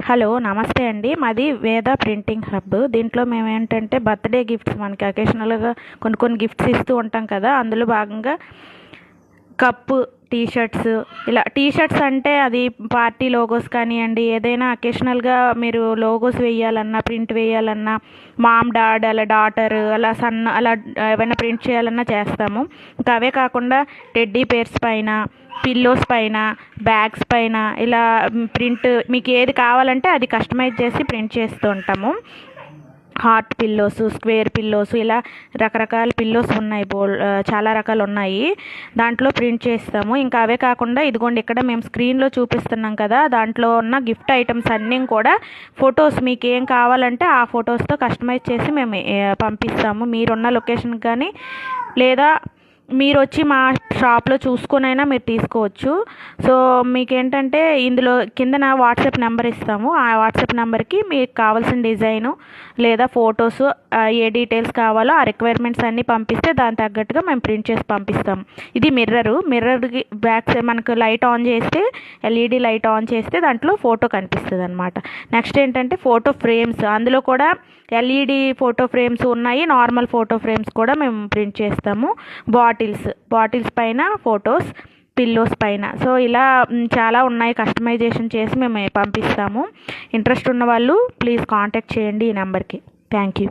Hello నమస్తే అండి. మాది వేద ప్రింటింగ్ హబ్. దీంట్లో మేము ఏంటంటే బర్త్డే గిఫ్ట్స్ మనకి అకేషనల్గా కొన్ని గిఫ్ట్స్ ఇస్తూ ఉంటాం కదా. అందులో భాగంగా కప్పు, టీ షర్ట్స్, ఇలా టీ షర్ట్స్ అంటే అది పార్టీ లోగోస్ కానివ్వండి, ఏదైనా అకేషనల్గా మీరు లోగోస్ వేయాలన్నా, ప్రింట్ వేయాలన్నా, మామ్ డాడ్ అలా డాటర్ అలా సన్ అలా ఏమైనా ప్రింట్ చేయాలన్నా చేస్తాము. ఇంకా అవే కాకుండా టెడ్డీ బేర్స్ పైన, పిల్లోస్ పైన, బ్యాగ్స్ పైన ఇలా ప్రింట్ మీకు ఏది కావాలంటే అది కస్టమైజ్ చేసి ప్రింట్ చేస్తూ ఉంటాము. హార్ట్ పిల్లోస్, స్క్వేర్ పిల్లోస్, ఇలా రకరకాల పిల్లోస్ ఉన్నాయి. చాలా రకాలు ఉన్నాయి. దాంట్లో ప్రింట్ చేస్తాము. ఇంకా అవే కాకుండా ఇదిగోండి ఇక్కడ మేము స్క్రీన్లో చూపిస్తున్నాం కదా, దాంట్లో ఉన్న గిఫ్ట్ ఐటమ్స్ అన్నీ కూడా ఫొటోస్ మీకు ఏం కావాలంటే ఆ ఫొటోస్తో కస్టమైజ్ చేసి మేము పంపిస్తాము. మీరున్న లొకేషన్కి కానీ లేదా మీరు వచ్చి మా షాప్లో చూసుకునైనా మీరు తీసుకోవచ్చు. సో మీకేంటంటే ఇందులో కింద నా వాట్సాప్ నెంబర్ ఇస్తాము. ఆ వాట్సాప్ నెంబర్కి మీకు కావాల్సిన డిజైను లేదా ఫొటోస్ ఏ డీటెయిల్స్ కావాలో ఆ రిక్వైర్మెంట్స్ అన్నీ పంపిస్తే దాని తగ్గట్టుగా మేము ప్రింట్ చేసి పంపిస్తాం. ఇది మిర్రర్కి బ్యాక్ సైడ్ మనకు లైట్ ఆన్ చేస్తే, ఎల్ఈడి లైట్ ఆన్ చేస్తే దాంట్లో ఫోటో కనిపిస్తుంది అనమాట. నెక్స్ట్ ఏంటంటే ఫోటో ఫ్రేమ్స్, అందులో కూడా ఎల్ఈడి ఫోటో ఫ్రేమ్స్ ఉన్నాయి, నార్మల్ ఫోటో ఫ్రేమ్స్ కూడా మేము ప్రింట్ చేస్తాము. బాటిల్స్ పైన ఫొటోస్, పిల్లోస్ పైన. సో ఇలా చాలా ఉన్నాయి, కస్టమైజేషన్ చేసి మేము పంపిస్తాము. ఇంట్రెస్ట్ ఉన్న వాళ్ళు ప్లీజ్ కాంటాక్ట్ చేయండి ఈ నెంబర్కి. Thank you.